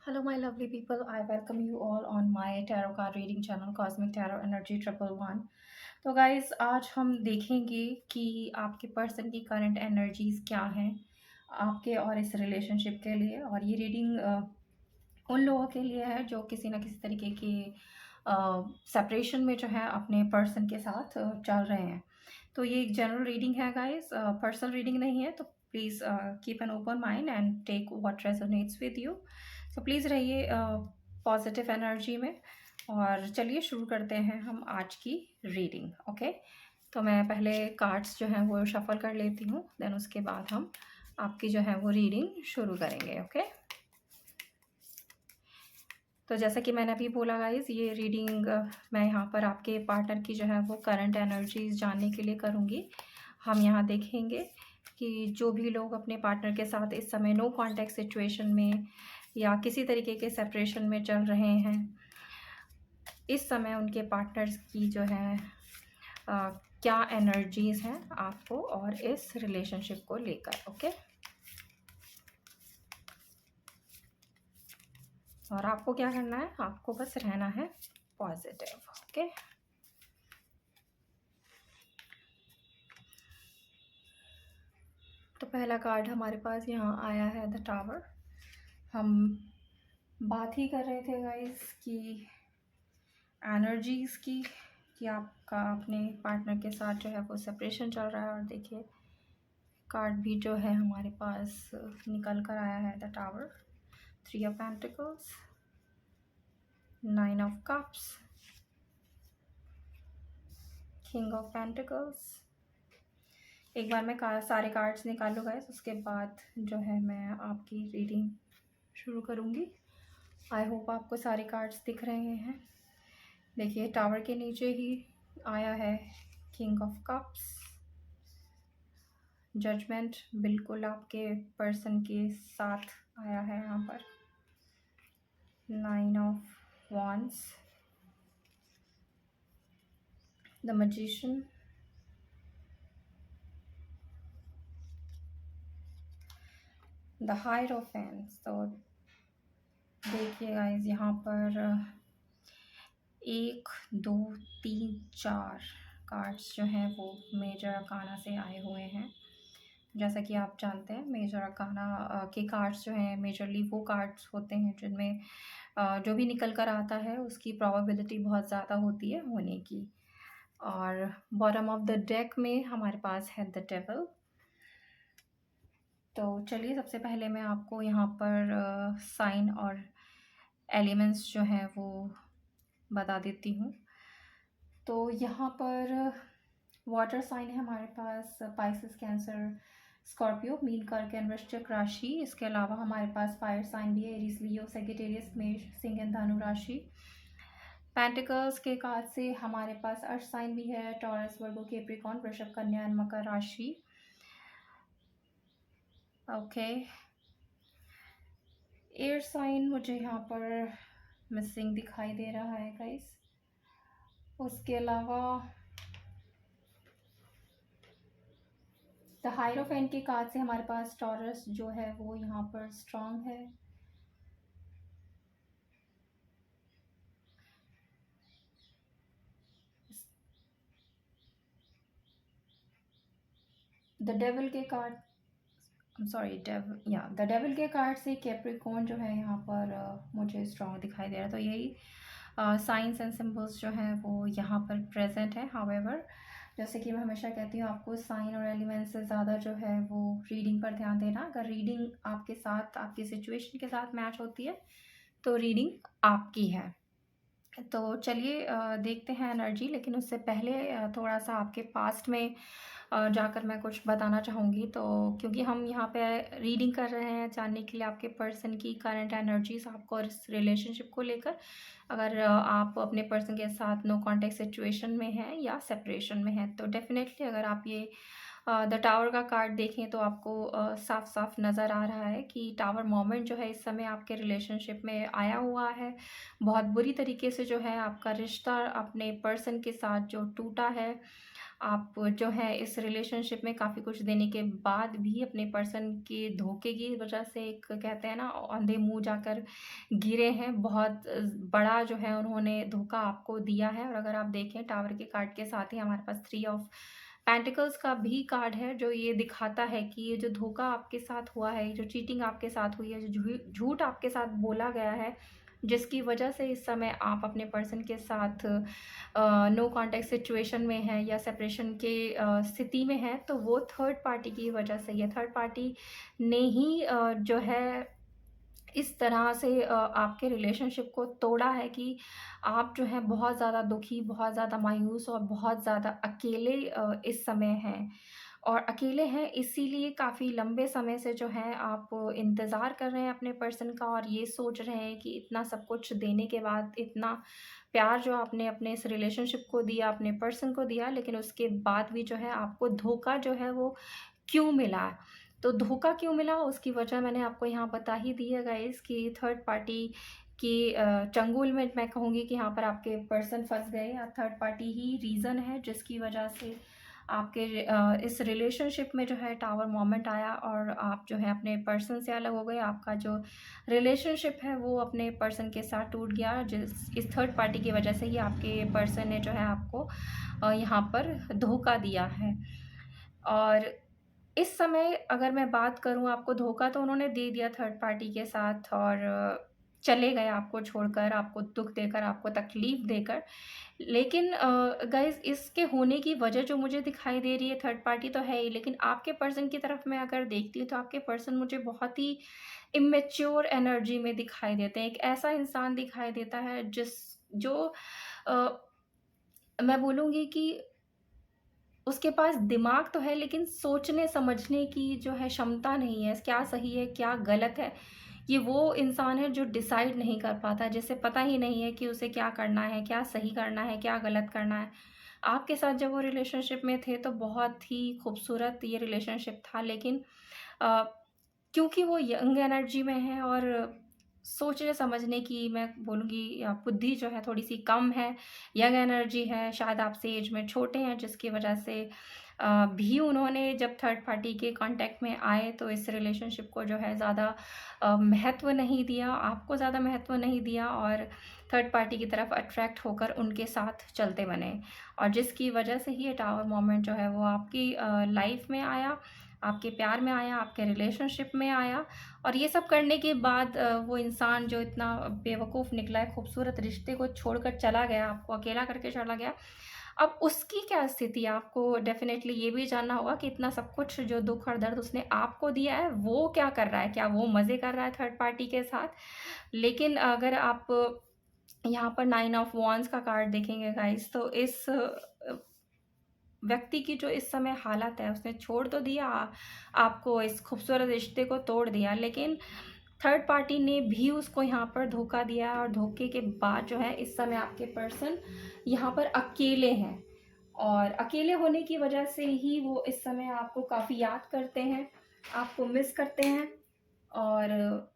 Hello, my lovely people. I welcome you all on my tarot card reading channel, Cosmic Tarot Energy Triple One. तो guys आज हम देखेंगे कि आपके person की करंट एनर्जीज क्या हैं आपके और इस रिलेशनशिप के लिए। और ये रीडिंग उन लोगों के लिए है जो किसी न किसी तरीके की सेपरेशन में जो है अपने पर्सन के साथ चल रहे हैं। तो ये एक जनरल रीडिंग है गाइस, पर्सनल रीडिंग नहीं है। तो please keep an open mind and take what resonates with you. So please रहिए पॉजिटिव एनर्जी में। और चलिए शुरू करते हैं हम आज की रीडिंग। ओके, तो मैं पहले कार्ड्स जो हैं वो शफल कर लेती हूँ, देन उसके बाद हम आपकी जो है वो रीडिंग शुरू करेंगे। ओके, तो जैसा कि मैंने अभी बोला गाइस, ये रीडिंग मैं यहाँ पर आपके पार्टनर की जो है वो करंट एनर्जीज जानने के लिए करूँगी। हम यहाँ देखेंगे कि जो भी लोग अपने पार्टनर के साथ इस समय नो कॉन्टैक्ट सिचुएशन में या किसी तरीके के सेपरेशन में चल रहे हैं, इस समय उनके पार्टनर्स की जो है क्या एनर्जीज हैं आपको और इस रिलेशनशिप को लेकर। ओके, और आपको क्या करना है, आपको बस रहना है पॉजिटिव। ओके, तो पहला कार्ड हमारे पास यहाँ आया है द टावर। हम बात ही कर रहे थे गाइस कि एनर्जीज की, कि आपका अपने पार्टनर के साथ जो है वो सेपरेशन चल रहा है। और देखिए कार्ड भी जो है हमारे पास निकल कर आया है the tower, 3 of pentacles, 9 of cups, king of pentacles. एक बार मैं सारे कार्ड्स निकाल लूँ गाइस, उसके बाद जो है मैं आपकी रीडिंग शुरू करूँगी। आई होप आपको सारे कार्ड्स दिख रहे हैं। देखिए टावर के नीचे ही आया है किंग ऑफ कप्स, जजमेंट बिल्कुल आपके पर्सन के साथ आया है यहाँ पर, 9 of wands, the magician, the hierophant. तो देखिए गाइस यहाँ पर 1 2 3 4 कार्ड्स जो हैं वो मेजर अकाना से आए हुए हैं। जैसा कि आप जानते हैं मेजर अकाना के कार्ड्स जो हैं मेजरली वो कार्ड्स होते हैं जिनमें जो भी निकल कर आता है उसकी प्रोबेबिलिटी बहुत ज़्यादा होती है होने की। और बॉटम ऑफ द डेक में हमारे पास है द डेविल। तो चलिए सबसे पहले मैं आपको यहाँ पर साइन और एलिमेंट्स जो हैं वो बता देती हूँ। तो यहाँ पर वाटर साइन है हमारे पास, पाइसेस, कैंसर, स्कॉर्पियो, मीन, कर्क एंड वृश्चिक राशि। इसके अलावा हमारे पास फायर साइन भी है, एरीज, लियो, सेजिटेरियस, मेष, सिंह एंड धनु राशि। पेंटिकल्स के कार्ड से हमारे पास अर्थ साइन भी है, टॉरस, वर्गो, कैप्रिकॉर्न, वृषभ, कन्या एंड मकर राशि। ओके, एयर साइन मुझे यहाँ पर मिसिंग दिखाई दे रहा है गाइस। उसके अलावा द हायरोफेंट के कार्ड से हमारे पास टॉरस जो है वो यहाँ पर स्ट्रांग है। द डेविल के कार्ड, द डेविल के कार्ड से कैप्रिकॉर्न जो है यहाँ पर मुझे स्ट्रांग दिखाई दे रहा है। तो यही साइंस एंड सिंबल्स जो हैं वो यहाँ पर प्रेजेंट है। हाउएवर जैसे कि मैं हमेशा कहती हूँ आपको साइन और एलिमेंट से ज़्यादा जो है वो रीडिंग पर ध्यान देना। अगर रीडिंग आपके साथ आपकी सिचुएशन के साथ मैच होती है तो रीडिंग आपकी है। तो चलिए देखते हैं एनर्जी, लेकिन उससे पहले थोड़ा सा आपके पास्ट में जाकर मैं कुछ बताना चाहूँगी। तो क्योंकि हम यहाँ पे रीडिंग कर रहे हैं जानने के लिए आपके पर्सन की करंट एनर्जीज आपको और इस रिलेशनशिप को लेकर। अगर आप अपने पर्सन के साथ नो कॉन्टैक्ट सिचुएशन में हैं या सेपरेशन में हैं तो डेफिनेटली अगर आप ये द टावर का कार्ड देखें तो आपको साफ साफ नज़र आ रहा है कि टावर मोमेंट जो है इस समय आपके रिलेशनशिप में आया हुआ है। बहुत बुरी तरीके से जो है आपका रिश्ता अपने पर्सन के साथ जो टूटा है आप जो है इस रिलेशनशिप में काफ़ी कुछ देने के बाद भी अपने पर्सन के धोखे की वजह से एक कहते हैं ना अंधे मुँह जाकर गिरे हैं। बहुत बड़ा जो है उन्होंने धोखा आपको दिया है। और अगर आप देखें टावर के कार्ड के साथ ही हमारे पास थ्री ऑफ पेंटिकल्स का भी कार्ड है, जो ये दिखाता है कि ये जो धोखा आपके साथ हुआ है, जो चीटिंग आपके साथ हुई है, जो झूठ आपके साथ बोला गया है, जिसकी वजह से इस समय आप अपने पर्सन के साथ नो कॉन्टैक्ट सिचुएशन में हैं या सेपरेशन के स्थिति में हैं, तो वो थर्ड पार्टी की वजह से ही है। थर्ड पार्टी ने ही जो है इस तरह से आपके रिलेशनशिप को तोड़ा है कि आप जो है बहुत ज़्यादा दुखी, बहुत ज़्यादा मायूस और बहुत ज़्यादा अकेले इस समय हैं। और अकेले हैं इसीलिए काफ़ी लंबे समय से जो है आप इंतज़ार कर रहे हैं अपने पर्सन का, और ये सोच रहे हैं कि इतना सब कुछ देने के बाद, इतना प्यार जो आपने अपने इस रिलेशनशिप को दिया, अपने पर्सन को दिया, लेकिन उसके बाद भी जो है आपको धोखा जो है वो क्यों मिला? तो धोखा क्यों मिला उसकी वजह मैंने आपको यहाँ बता ही दी है गाइज़, कि थर्ड पार्टी की चंगुल में मैं कहूँगी कि यहाँ पर आपके पर्सन फँस गए, या थर्ड पार्टी ही रीज़न है जिसकी वजह से आपके इस रिलेशनशिप में जो है टावर मोमेंट आया और आप जो है अपने पर्सन से अलग हो गए। आपका जो रिलेशनशिप है वो अपने पर्सन के साथ टूट गया, जिस इस थर्ड पार्टी की वजह से ही आपके पर्सन ने जो है आपको यहाँ पर धोखा दिया है। और इस समय अगर मैं बात करूँ, आपको धोखा तो उन्होंने दे दिया थर्ड पार्टी के साथ, और चले गए आपको छोड़कर, आपको दुःख देकर, आपको तकलीफ़ देकर। लेकिन गाइज़ इसके होने की वजह जो मुझे दिखाई दे रही है, थर्ड पार्टी तो है ही, लेकिन आपके पर्सन की तरफ मैं अगर देखती हूँ तो आपके पर्सन मुझे बहुत ही इमैच्योर एनर्जी में दिखाई देते हैं। एक ऐसा इंसान दिखाई देता है जो अ, मैं बोलूँगी कि उसके पास दिमाग तो है, लेकिन सोचने-समझने की जो है क्षमता नहीं है, क्या सही है, क्या गलत है। ये वो इंसान है जो डिसाइड नहीं कर पाता, जिसे पता ही नहीं है कि उसे क्या करना है, क्या सही करना है, क्या गलत करना है। आपके साथ जब वो रिलेशनशिप में थे तो बहुत ही खूबसूरत ये रिलेशनशिप था, लेकिन अ, क्योंकि वो यंग एनर्जी में है और सोचने-समझने की मैं बोलूँगी बुद्धि जो है थोड़ी-सी कम है, यंग एनर्जी है, शायद आपसे एज में छोटे हैं, जिसकी वजह से भी उन्होंने जब थर्ड पार्टी के कॉन्टैक्ट में आए तो इस रिलेशनशिप को जो है ज़्यादा महत्व नहीं दिया, आपको ज़्यादा महत्व नहीं दिया, और थर्ड पार्टी की तरफ अट्रैक्ट होकर उनके साथ चलते बने। और जिसकी वजह से ही ये टावर मोमेंट जो है वो आपकी लाइफ़ में आया, आपके प्यार में आया, आपके रिलेशनशिप में आया। और ये सब करने के बाद वो इंसान जो इतना बेवकूफ़ निकला है, खूबसूरत रिश्ते को छोड़कर चला गया, आपको अकेला करके चला गया। अब उसकी क्या स्थिति है? आपको डेफ़िनेटली ये भी जानना होगा कि इतना सब कुछ जो दुःख और दर्द उसने आपको दिया है, वो क्या कर रहा है? क्या वो मज़े कर रहा है थर्ड पार्टी के साथ? लेकिन अगर आप यहाँ पर 9 ऑफ वांड्स का कार्ड देखेंगे गाइज़, तो इस व्यक्ति की जो इस समय हालत है, उसने छोड़ तो दिया आपको, इस खूबसूरत रिश्ते को तोड़ दिया, लेकिन थर्ड पार्टी ने भी उसको यहाँ पर धोखा दिया, और धोखे के बाद जो है इस समय आपके पर्सन यहाँ पर अकेले हैं। और अकेले होने की वजह से ही वो इस समय आपको काफ़ी याद करते हैं, आपको मिस करते हैं, और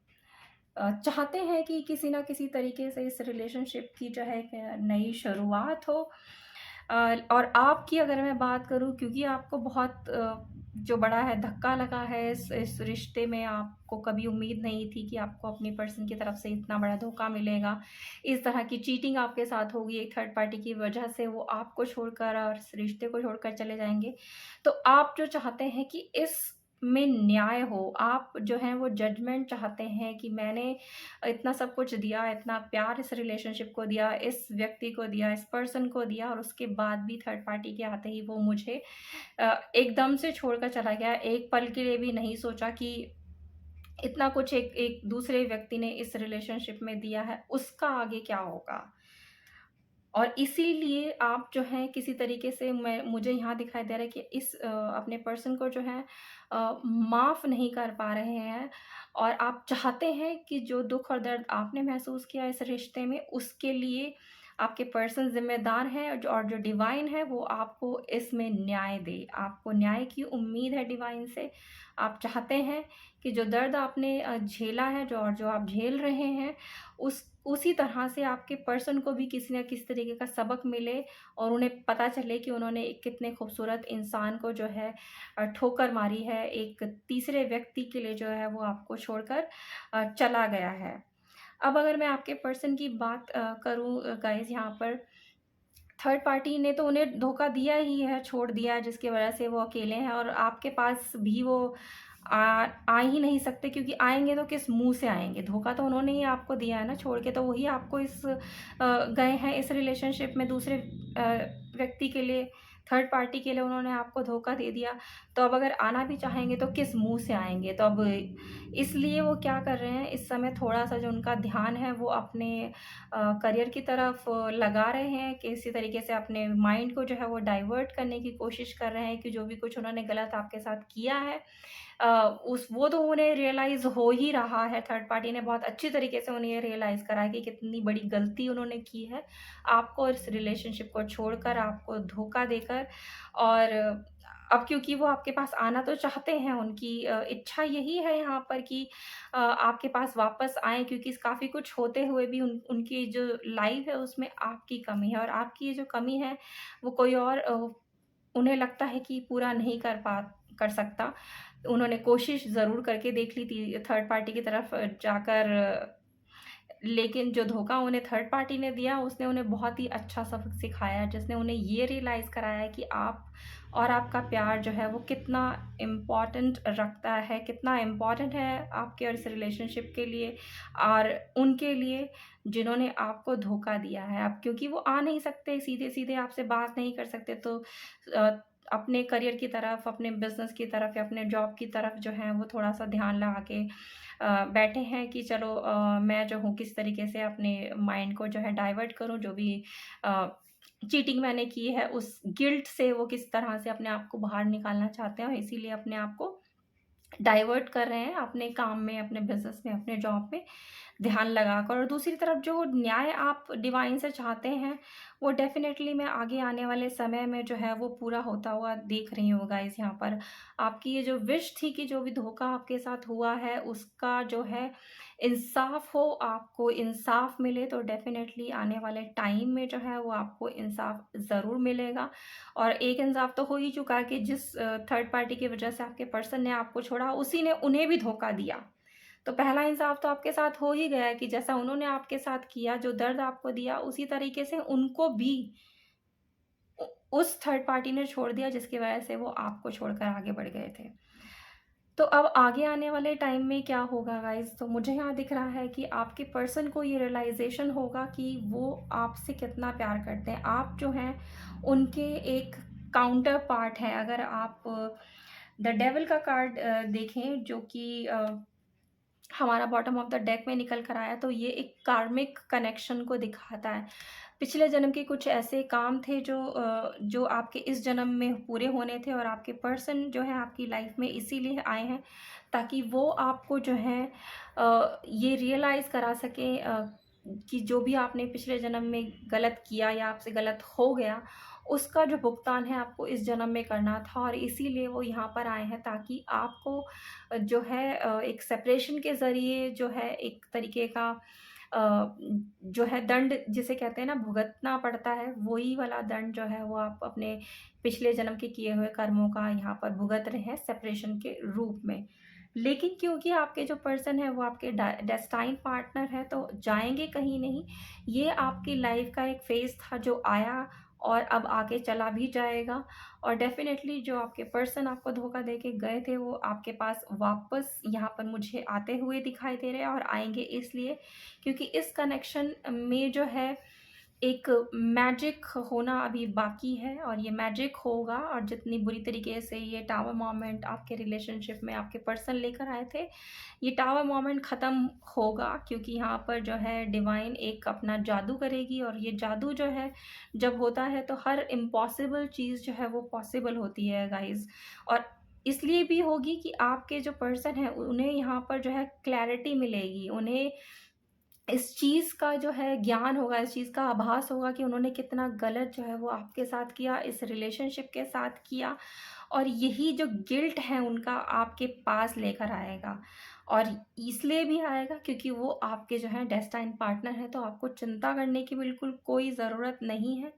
चाहते हैं कि किसी न किसी तरीके से इस रिलेशनशिप की जो है एक नई शुरुआत हो। और आपकी अगर मैं बात करूँ, क्योंकि आपको बहुत जो बड़ा है धक्का लगा है इस रिश्ते में, आपको कभी उम्मीद नहीं थी कि आपको अपनी पर्सन की तरफ से इतना बड़ा धोखा मिलेगा। इस तरह की चीटिंग आपके साथ होगी एक थर्ड पार्टी की वजह से, वो आपको छोड़कर और इस रिश्ते को छोड़कर चले जाएँगे। तो आप जो चाहते हैं कि इस में न्याय हो, आप जो हैं वो जजमेंट चाहते हैं कि मैंने इतना सब कुछ दिया, इतना प्यार इस रिलेशनशिप को दिया, इस व्यक्ति को दिया, इस पर्सन को दिया, और उसके बाद भी थर्ड पार्टी के आते ही वो मुझे एकदम से छोड़कर चला गया। एक पल के लिए भी नहीं सोचा कि इतना कुछ एक एक दूसरे व्यक्ति ने इस रिलेशनशिप में दिया है, उसका आगे क्या होगा? और इसीलिए आप जो हैं किसी तरीके से मुझे यहाँ दिखाई दे रहा है कि इस अपने पर्सन को जो है माफ़ नहीं कर पा रहे हैं, और आप चाहते हैं कि जो दुःख और दर्द आपने महसूस किया इस रिश्ते में, उसके लिए आपके पर्सन ज़िम्मेदार हैं और जो डिवाइन है वो आपको इसमें न्याय दे। आपको न्याय की उम्मीद है डिवाइन से। आप चाहते हैं कि जो दर्द आपने झेला है जो आप झेल रहे हैं, उसी तरह से आपके पर्सन को भी किसी न किसी तरीके का सबक मिले और उन्हें पता चले कि उन्होंने एक कितने खूबसूरत इंसान को जो है ठोकर मारी है, एक तीसरे व्यक्ति के लिए जो है वो आपको छोड़कर चला गया है। अब अगर मैं आपके पर्सन की बात करूँ गाइज़, यहाँ पर थर्ड पार्टी ने तो उन्हें धोखा दिया ही है, छोड़ दिया है, जिसकी वजह से वो अकेले हैं और आपके पास भी वो आ आ ही नहीं सकते, क्योंकि आएँगे तो किस मुँह से आएँगे? धोखा तो उन्होंने ही आपको दिया है ना छोड़ के, तो वही आपको गए हैं इस रिलेशनशिप में दूसरे व्यक्ति के लिए, थर्ड पार्टी के लिए उन्होंने आपको धोखा दे दिया। तो अब अगर आना भी चाहेंगे तो किस मुँह से आएँगे? तो अब इसलिए वो क्या कर रहे हैं, इस समय थोड़ा-सा जो उनका ध्यान है वो अपने करियर की तरफ लगा रहे हैं, कि इसी तरीके से अपने माइंड को जो है वो डाइवर्ट करने की कोशिश कर रहे हैं कि जो भी कुछ उन्होंने गलत आपके साथ किया है, उस वो तो उन्हें रियलाइज़ हो ही रहा है। थर्ड पार्टी ने बहुत अच्छी तरीके से उन्हें ये रियलाइज़ करा है कि कितनी बड़ी गलती उन्होंने की है, आपको इस रिलेशनशिप को छोड़कर, आपको धोखा देकर। और अब क्योंकि वो आपके पास आना तो चाहते हैं, उनकी इच्छा यही है यहाँ पर कि आपके पास वापस आएँ, क्योंकि काफ़ी कुछ होते हुए भी उनकी जो लाइफ़ है उसमें आपकी कमी है, और आपकी ये जो कमी है वो कोई और उन्हें लगता है कि पूरा नहीं कर सकता। उन्होंने कोशिश ज़रूर करके देख ली थी थर्ड पार्टी की तरफ जाकर, लेकिन जो धोखा उन्हें थर्ड पार्टी ने दिया, उसने उन्हें बहुत ही अच्छा सबक सिखाया, जिसने उन्हें ये रियलाइज़ कराया है कि आप और आपका प्यार जो है वो कितना इम्पोर्टेंट रखता है, कितना इम्पोर्टेंट है आपके और इस रिलेशनशिप के लिए और उनके लिए, जिन्होंने आपको धोखा दिया है। अब क्योंकि वो आ नहीं सकते, सीधे-सीधे आपसे बात नहीं कर सकते, तो अ, अपने करियर की तरफ, अपने बिज़नेस की तरफ या अपने जॉब की तरफ जो है वो थोड़ा-सा ध्यान लगा के बैठे हैं कि चलो मैं जो हूँ किस तरीके से अपने माइंड को जो है डाइवर्ट करूँ, जो भी अ, चीटिंग मैंने की है उस गिल्ट से वो किस तरह से अपने आप को बाहर निकालना चाहते हैं, और इसीलिए अपने आप को डाइवर्ट कर रहे हैं अपने काम में, अपने बिज़नेस में, अपने जॉब में ध्यान लगाकर। और दूसरी तरफ जो न्याय आप डिवाइन से चाहते हैं, वो डेफ़िनेटली मैं आगे आने वाले समय में जो है वो पूरा होता हुआ देख रही हूँ गाइज़ यहाँ पर। आपकी ये जो विश थी कि जो भी धोखा आपके साथ हुआ है उसका जो है इंसाफ़ हो, आपको इंसाफ़ मिले, तो डेफ़िनेटली आने वाले टाइम में जो है वो आपको इंसाफ़ ज़रूर मिलेगा। और एक इंसाफ़ तो हो ही चुका है कि जिस थर्ड पार्टी की वज़ह से आपके पर्सन ने आपको छोड़ा, उसी ने उन्हें भी धोखा दिया। तो पहला इंसाफ़ तो आपके साथ हो ही गया है कि जैसा उन्होंने आपके साथ किया, जो दर्द आपको दिया, उसी तरीके से उनको भी उ उस थर्ड पार्टी ने छोड़ दिया, जिसकी वज़ह से वो आपको छोड़कर आगे बढ़ गए थे। तो अब आगे आने वाले टाइम में क्या होगा गाइज़, तो मुझे यहाँ दिख रहा है कि आपके पर्सन को ये रियलाइज़ेशन होगा कि वो आपसे कितना प्यार करते हैं। आप जो हैं, उनके एक काउंटर पार्ट हैं। अगर आप द डेविल का कार्ड देखें, जो कि हमारा बॉटम ऑफ द डेक में निकल कर आया, तो ये एक कार्मिक कनेक्शन को दिखाता है। पिछले जन्म के कुछ ऐसे काम थे जो आपके इस जन्म में पूरे होने थे, और आपके पर्सन जो है आपकी लाइफ में इसीलिए आए हैं, ताकि वो आपको जो है ये रियलाइज़ करा सकें कि जो भी आपने पिछले जन्म में गलत किया या आपसे गलत हो गया, उसका जो भुगतान है आपको इस जन्म में करना था, और इसीलिए वो यहाँ पर आए हैं, ताकि आपको जो है एक सेपरेशन के ज़रिए जो है एक तरीके का जो है दंड जिसे कहते हैं ना भुगतना पड़ता है, वही वाला दंड जो है वो आप अपने पिछले जन्म के किए हुए कर्मों का यहाँ पर भुगत रहे हैं सेपरेशन के रूप में। लेकिन क्योंकि आपके जो पर्सन है वो आपके डेस्टाइन पार्टनर है, तो जाएँगे कहीं नहीं। ये आपकी लाइफ़ का एक फ़ेज़ था जो आया और अब आगे चला भी जाएगा, और डेफ़िनेटली जो आपके पर्सन आपको धोखा दे के गए थे, वो आपके पास वापस यहाँ पर मुझे आते हुए दिखाई दे रहे हैं, और आएँगे इसलिए क्योंकि इस कनेक्शन में जो है एक मैजिक होना अभी बाकी है, और ये मैजिक होगा। और जितनी बुरी तरीके से ये टावर मोमेंट आपके रिलेशनशिप में आपके पर्सन लेकर आए थे, ये टावर मोमेंट ख़त्म होगा, क्योंकि यहाँ पर जो है डिवाइन एक अपना जादू करेगी, और ये जादू जो है जब होता है तो हर इम्पॉसिबल चीज़ जो है वो पॉसिबल होती है गाइज़। और इसलिए भी होगी कि आपके जो पर्सन हैं उन्हें यहाँ पर जो है क्लैरिटी मिलेगी, उन्हें इस चीज़ का जो है ज्ञान होगा, इस चीज़ का आभास होगा कि उन्होंने कितना गलत जो है वो आपके साथ किया, इस रिलेशनशिप के साथ किया, और यही जो गिल्ट है उनका आपके पास लेकर आएगा। और इसलिए भी आएगा क्योंकि वो आपके जो है डेस्टाइन पार्टनर हैं, तो आपको चिंता करने की बिल्कुल कोई ज़रूरत नहीं है।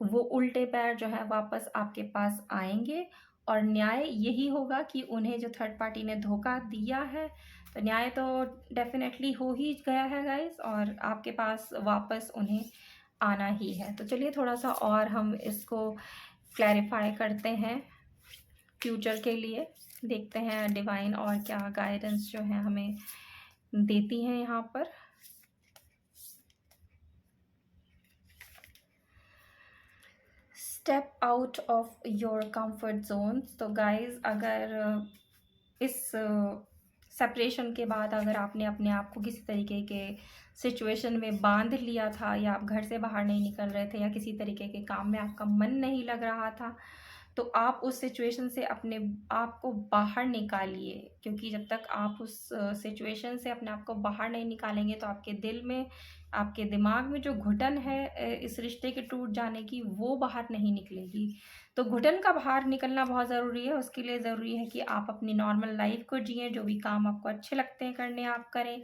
वो उल्टे पैर जो है वापस आपके पास आएँगे, और न्याय यही होगा कि उन्हें जो थर्ड पार्टी ने धोखा दिया है, तो न्याय तो डेफ़िनेटली हो ही गया है गाइज़, और आपके पास वापस उन्हें आना ही है। तो चलिए थोड़ा-सा और हम इसको क्लैरिफ़ाई करते हैं फ्यूचर के लिए। देखते हैं डिवाइन और क्या गाइडेंस जो है हमें देती हैं यहाँ पर। Step out of your comfort zones. तो गाइज़, अगर इस सेपरेशन के बाद अगर आपने अपने आप को किसी तरीके के सिचुएशन में बांध लिया था, या आप घर से बाहर नहीं निकल रहे थे, या किसी तरीके के काम में आपका मन नहीं लग रहा था, तो आप उस सिचुएशन से अपने आप को बाहर निकालिए। क्योंकि जब तक आप उस सिचुएशन से अपने आप को बाहर नहीं निकालेंगे, तो आपके दिल में, आपके दिमाग में जो घुटन है इस रिश्ते के टूट जाने की, वो बाहर नहीं निकलेगी। तो घुटन का बाहर निकलना बहुत ज़रूरी है। उसके लिए ज़रूरी है कि आप अपनी नॉर्मल लाइफ को जिएँ, जो भी काम आपको अच्छे लगते हैं करने आप करें।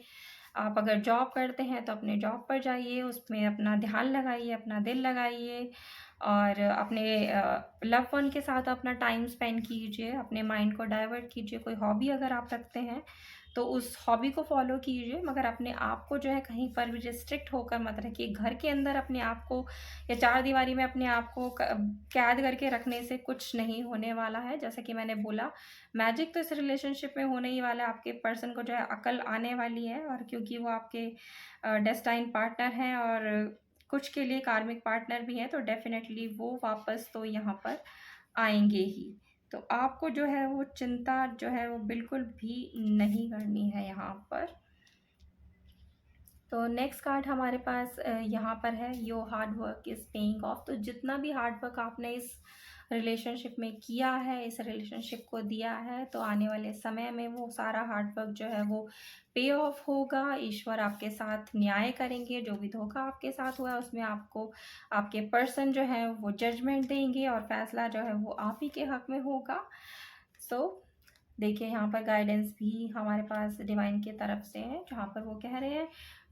आप अगर जॉब करते हैं तो अपने जॉब पर जाइए, उसमें अपना ध्यान लगाइए, अपना दिल लगाइए, और अपने लव्ड वन के साथ अपना टाइम स्पेंड कीजिए, अपने माइंड को डाइवर्ट कीजिए। कोई हॉबी अगर आप रखते हैं तो उस हॉबी को फॉलो कीजिए, मगर अपने आप को जो है कहीं पर भी रिस्ट्रिक्ट होकर मत रखिए। घर के अंदर अपने आप को, या चारदीवारी में अपने आप को कैद करके रखने से कुछ नहीं होने वाला है। जैसे कि मैंने बोला, मैजिक तो इस रिलेशनशिप में होने ही वाला है। आपके पर्सन को जो है अकल आने वाली है, और क्योंकि वो आपके डेस्टाइन पार्टनर हैं, और कुछ के लिए कार्मिक पार्टनर भी हैं, तो डेफ़िनेटली वो वापस तो यहाँ पर आएँगे ही। तो आपको जो है वो चिंता जो है वो बिल्कुल भी नहीं करनी है यहाँ पर। तो नेक्स्ट कार्ड हमारे पास यहाँ पर है, your hard work is paying off. तो जितना भी हार्ड वर्क आपने इस रिलेशनशिप में किया है, इस रिलेशनशिप को दिया है, तो आने वाले समय में वो सारा हार्ड वर्क जो है वो पे ऑफ होगा। ईश्वर आपके साथ न्याय करेंगे। जो भी धोखा आपके साथ हुआ है उसमें आपको, आपके पर्सन जो है वो जजमेंट देंगे, और फैसला जो है वो आप ही के हक में होगा। सो देखिए, यहाँ पर गाइडेंस भी हमारे पास डिवाइन की तरफ से है, जहाँ पर वो कह रहे हैं,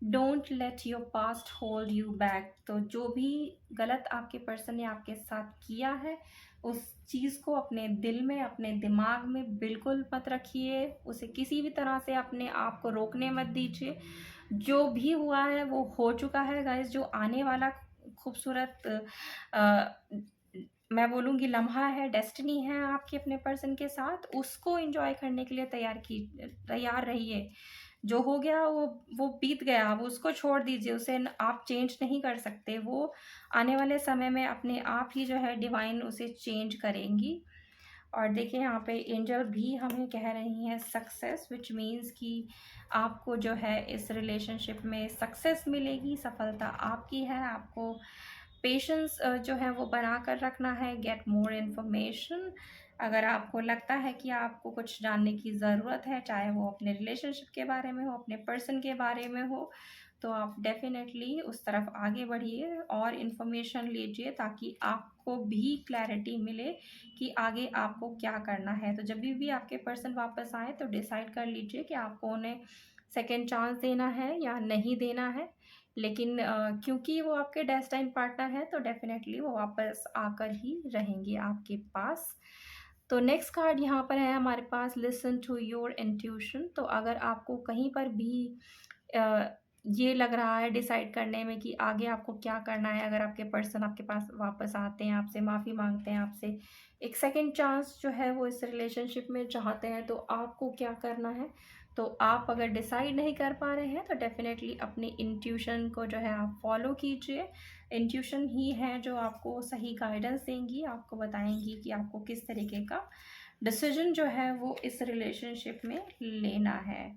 don't let your past hold you back. तो जो भी गलत आपके पर्सन ने आपके साथ किया है, उस चीज़ को अपने दिल में, अपने दिमाग में बिल्कुल मत रखिए। उसे किसी भी तरह से अपने आप को रोकने मत दीजिए। जो भी हुआ है वो हो चुका है गाइस। जो आने वाला खूबसूरत मैं बोलूँगी लम्हा है, डेस्टिनी है आपकी अपने पर्सन के साथ, उसको एन्जॉय करने के लिए तैयार रहिए। जो हो गया वो बीत गया, अब उसको छोड़ दीजिए, उसे आप चेंज नहीं कर सकते। वो आने वाले समय में अपने आप ही जो है डिवाइन उसे चेंज करेंगी। और देखिए, यहाँ पे एंजल भी हमें कह रही हैं सक्सेस, विच मीन्स कि आपको जो है इस रिलेशनशिप में सक्सेस मिलेगी, सफलता आपकी है। आपको पेशेंस जो है वो बना कर रखना है। Get more information. अगर आपको लगता है कि आपको कुछ जानने की ज़रूरत है, चाहे वो अपने रिलेशनशिप के बारे में हो, अपने पर्सन के बारे में हो, तो आप डेफ़िनेटली उस तरफ आगे बढ़िए और इन्फॉर्मेशन लीजिए, ताकि आपको भी क्लैरिटी मिले कि आगे आपको क्या करना है। तो जब भी आपके पर्सन वापस आए, तो डिसाइड कर लीजिए कि आपको उन्हें सेकंड चांस देना है या नहीं देना है। लेकिन क्योंकि वो आपके डेस्टाइन पार्टनर हैं, तो डेफ़िनेटली वो वापस आकर ही रहेंगे आपके पास। तो नेक्स्ट कार्ड यहाँ पर है हमारे पास, लिसन टू योर इंट्यूशन। तो अगर आपको कहीं पर भी अ, ये लग रहा है डिसाइड करने में कि आगे आपको क्या करना है, अगर आपके पर्सन आपके पास वापस आते हैं, आपसे माफ़ी माँगते हैं, आपसे एक सेकंड चांस जो है वो इस रिलेशनशिप में चाहते हैं, तो आपको क्या करना है? तो आप अगर डिसाइड नहीं कर पा रहे हैं, तो डेफ़िनेटली अपनी इंट्यूशन को जो है आप फॉलो कीजिए। इंट्यूशन ही है जो आपको सही गाइडेंस देंगी, आपको बताएँगी कि आपको किस तरीके का डिसीज़न जो है वो इस रिलेशनशिप में लेना है।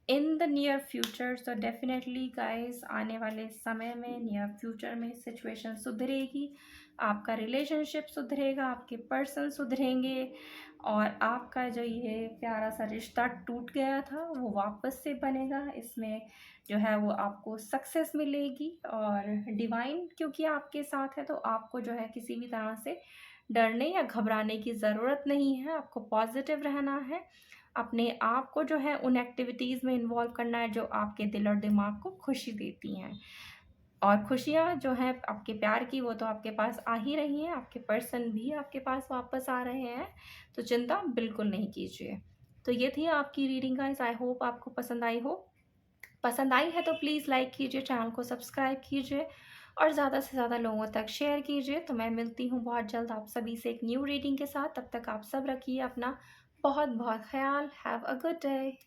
In the near future. तो डेफिनेटली गाइस आने वाले समय में नियर फ्यूचर में सिचुएशन सुधरेगी, आपका रिलेशनशिप सुधरेगा, आपके पर्सन सुधरेंगे और आपका जो ये प्यारा सा रिश्ता टूट गया था वो वापस से बनेगा। इसमें जो है वो आपको सक्सेस मिलेगी और डिवाइन क्योंकि आपके साथ है तो आपको जो है किसी भी तरह से डरने या घबराने की ज़रूरत नहीं है। आपको पॉजिटिव रहना है, अपने आप को जो है उन एक्टिविटीज़ में इन्वॉल्व करना है जो आपके दिल और दिमाग को खुशी देती हैं। और खुशियाँ जो हैं आपके प्यार की वो तो आपके पास आ ही रही हैं, आपके पर्सन भी आपके पास वापस आ रहे हैं, तो चिंता बिल्कुल नहीं कीजिए। तो ये थी आपकी रीडिंग गाइस, आई होप आपको पसंद आई हो। पसंद आई है तो प्लीज़ लाइक कीजिए, चैनल को सब्सक्राइब कीजिए और ज़्यादा से ज़्यादा लोगों तक शेयर कीजिए। तो मैं मिलती हूँ बहुत जल्द आप सभी से एक न्यू रीडिंग के साथ। तब तक आप सब रखिए अपना बहुत बहुत ख्याल। Have a good day.